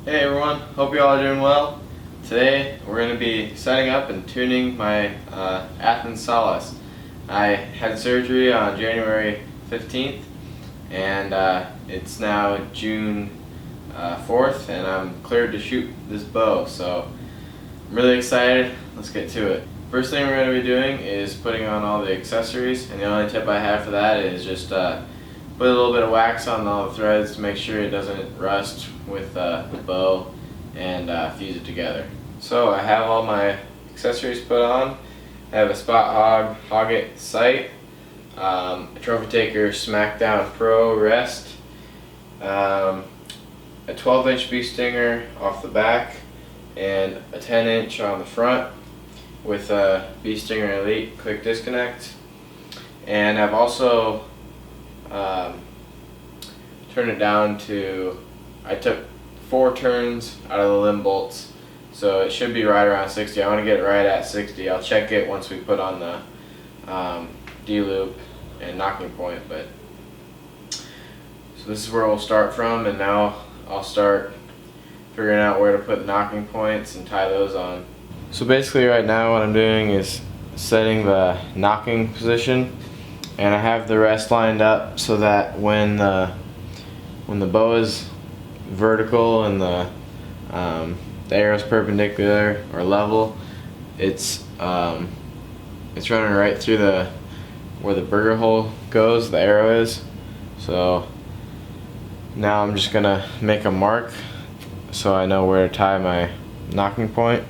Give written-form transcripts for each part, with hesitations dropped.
Hey everyone, hope you all are doing well. Today we're going to be setting up and tuning my Athens Solace. I had surgery on January 15th and it's now June 4th and I'm cleared to shoot this bow, so I'm really excited. Let's get to it. First thing we're going to be doing is putting on all the accessories, and the only tip I have for that is just put a little bit of wax on all the threads to make sure it doesn't rust with the bow, and fuse it together. So I have all my accessories put on. I have a Spot Hogget sight, a Trophy Taker Smackdown Pro rest, a 12-inch bee stinger off the back, and a 10-inch on the front with a bee stinger Elite quick disconnect. And I've also turn it down to, I took 4 turns out of the limb bolts, so it should be right around 60. I want to get it right at 60. I'll check it once we put on the D-loop and knocking point. But so this is where we'll start from, and now I'll start figuring out where to put the knocking points and tie those on. So basically right now what I'm doing is setting the knocking position, and I have the rest lined up so that when the bow is vertical and the arrow is perpendicular or level, it's running right through where the burger hole goes, the arrow is. So now I'm just gonna make a mark so I know where to tie my knocking point.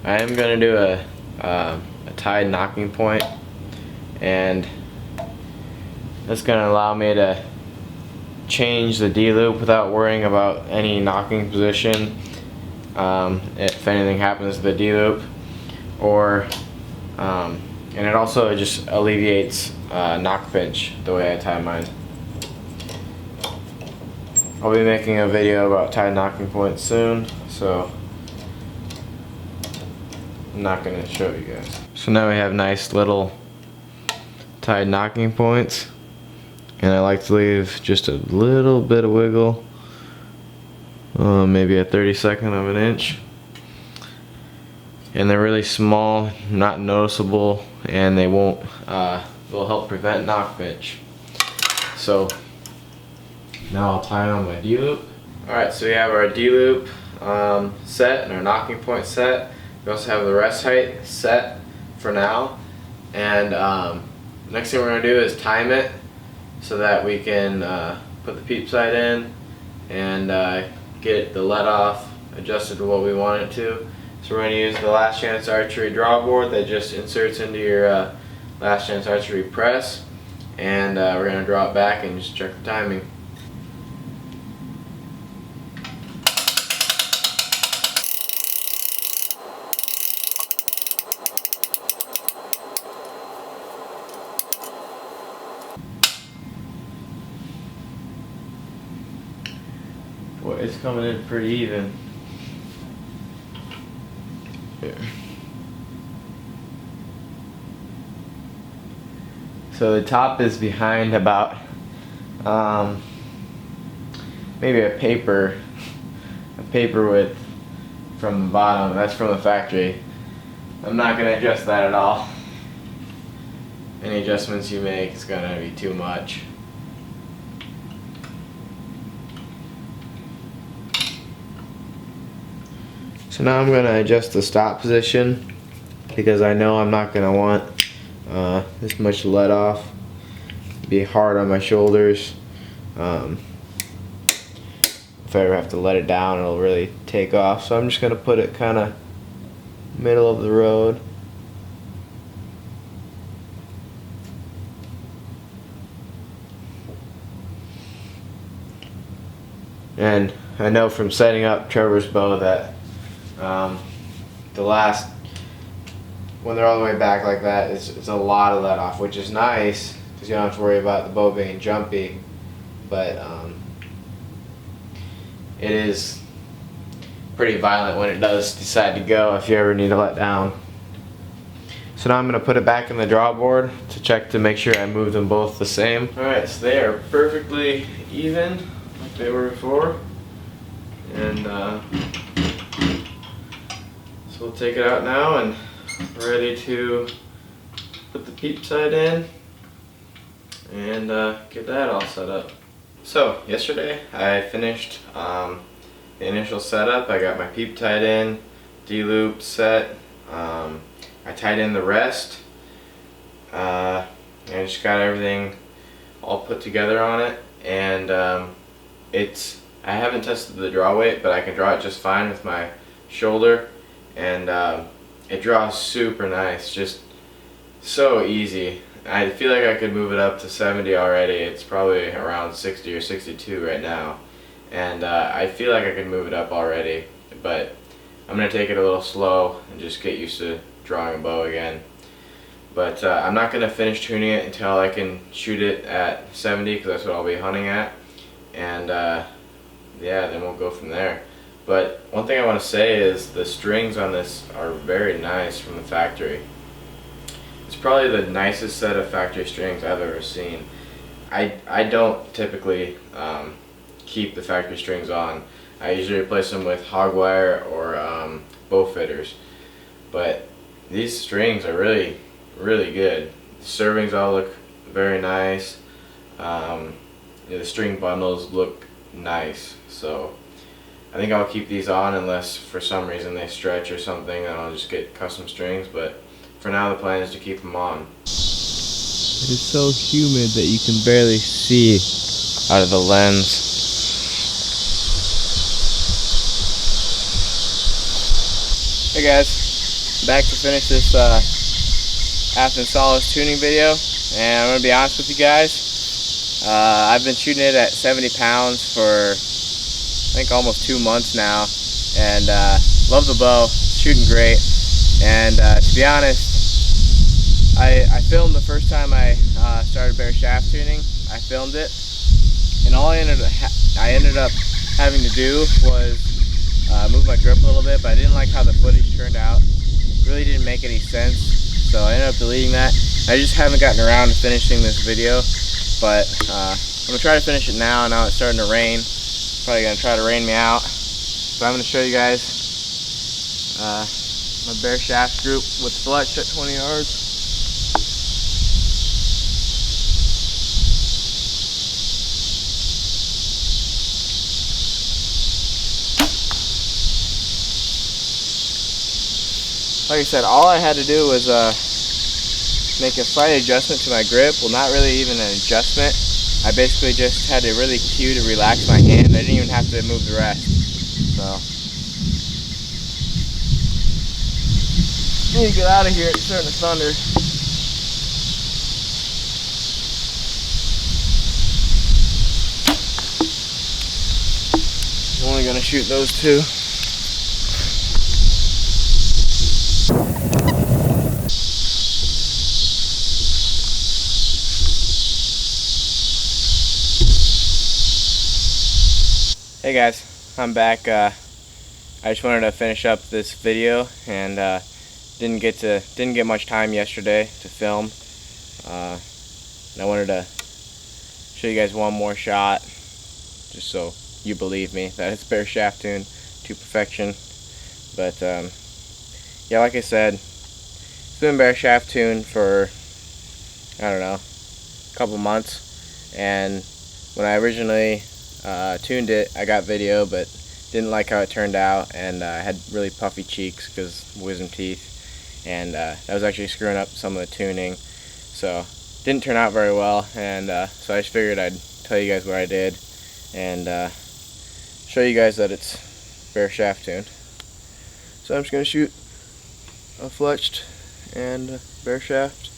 I am going to do a tied knocking point, and that's going to allow me to change the D-loop without worrying about any knocking position if anything happens to the D-loop, or and it also just alleviates knock pinch the way I tie mine. I'll be making a video about tied knocking points soon, so I'm not going to show you guys. So now we have nice little tied knocking points, and I like to leave just a little bit of wiggle, maybe a 32nd of an inch, and they're really small, not noticeable, and they won't will help prevent knock pinch. So now I'll tie on my D-loop. Alright, so we have our D-loop set and our knocking point set. We also have the rest height set for now, and next thing we're going to do is time it so that we can put the peep sight in and get the let off adjusted to what we want it to. So we're going to use the Last Chance Archery drawboard that just inserts into your Last Chance Archery press, and we're going to draw it back and just check the timing. Well, it's coming in pretty even. Here. So the top is behind about maybe a paper width from the bottom. That's from the factory. I'm not going to adjust that at all. Any adjustments you make is going to be too much. So now I'm going to adjust the stop position, because I know I'm not going to want this much let off. It'd be hard on my shoulders. If I ever have to let it down, it'll really take off. So I'm just going to put it kind of middle of the road. And I know from setting up Trevor's bow that when they're all the way back like that, it's a lot of let off, which is nice because you don't have to worry about the bow being jumpy, but it is pretty violent when it does decide to go if you ever need to let down. So now I'm going to put it back in the drawboard to check to make sure I move them both the same. Alright, so they are perfectly even like they were before. And so we'll take it out now and we're ready to put the peep side in and get that all set up. So yesterday I finished the initial setup. I got my peep tied in, D-loop set. I tied in the rest. I just got everything all put together on it, and I haven't tested the draw weight, but I can draw it just fine with my shoulder, and it draws super nice, just so easy. I feel like I could move it up to 70 already. It's probably around 60 or 62 right now, and I feel like I could move it up already, but I'm going to take it a little slow and just get used to drawing a bow again. But I'm not going to finish tuning it until I can shoot it at 70, because that's what I'll be hunting at, and yeah, then we'll go from there. But one thing I want to say is the strings on this are very nice from the factory. It's probably the nicest set of factory strings I've ever seen. I don't typically keep the factory strings on. I usually replace them with hog wire or bow fitters. But these strings are really, really good. The servings all look very nice. The string bundles look nice. So I think I'll keep these on unless for some reason they stretch or something, and I'll just get custom strings. But for now, the plan is to keep them on. It is so humid that you can barely see out of the lens. Hey guys, back to finish this Athens Solace tuning video, and I'm going to be honest with you guys. I've been shooting it at 70 pounds for I think almost 2 months now, and love the bow, shooting great. And to be honest, I filmed the first time I started bare shaft tuning. I filmed it, and all I ended up having to do was move my grip a little bit, but I didn't like how the footage turned out. It really didn't make any sense, so I ended up deleting that. I just haven't gotten around to finishing this video, but I'm going to try to finish it now. Now it's starting to rain. It's probably going to try to rain me out. So I'm going to show you guys my bare shaft group with fletch at 20 yards. Like I said, all I had to do was make a slight adjustment to my grip. Well, not really even an adjustment. I basically just had to really cue to relax my hand. I didn't even have to move the rest. So I need to get out of here. It's starting to thunder. I'm only going to shoot those two. Hey guys, I'm back. I just wanted to finish up this video, and didn't get much time yesterday to film. And I wanted to show you guys one more shot, just so you believe me that it's bare shaft tuned to perfection. But yeah, like I said, it's been bare shaft tuned for I don't know, a couple months, and when I originally tuned it, I got video, but didn't like how it turned out, and I had really puffy cheeks because wisdom teeth, and that was actually screwing up some of the tuning, so didn't turn out very well. And so I just figured I'd tell you guys what I did and show you guys that it's bare shaft tuned. So I'm just going to shoot a fletched and bare shaft.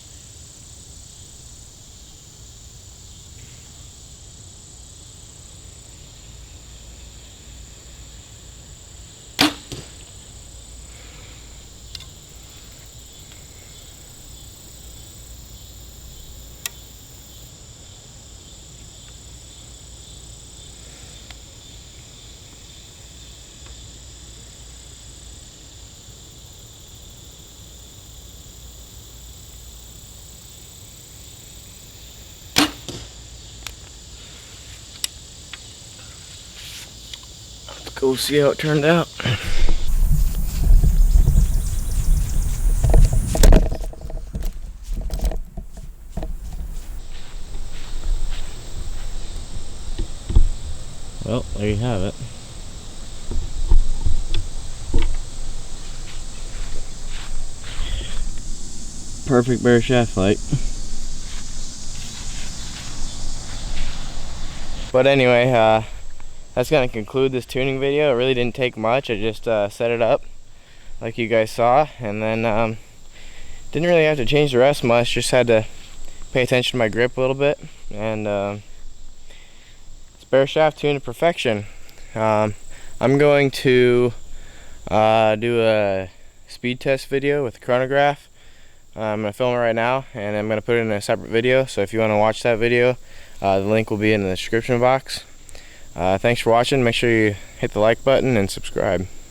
go see how it turned out. Well, there you have it. Perfect bare shaft light. But anyway, that's gonna conclude this tuning video. It really didn't take much. I just set it up like you guys saw, and then didn't really have to change the rest much. Just had to pay attention to my grip a little bit, and spare shaft tuned to perfection. I'm going to do a speed test video with a chronograph. I'm going to film it right now, and I'm going to put it in a separate video, so if you want to watch that video, the link will be in the description box. Thanks for watching. Make sure you hit the like button and subscribe.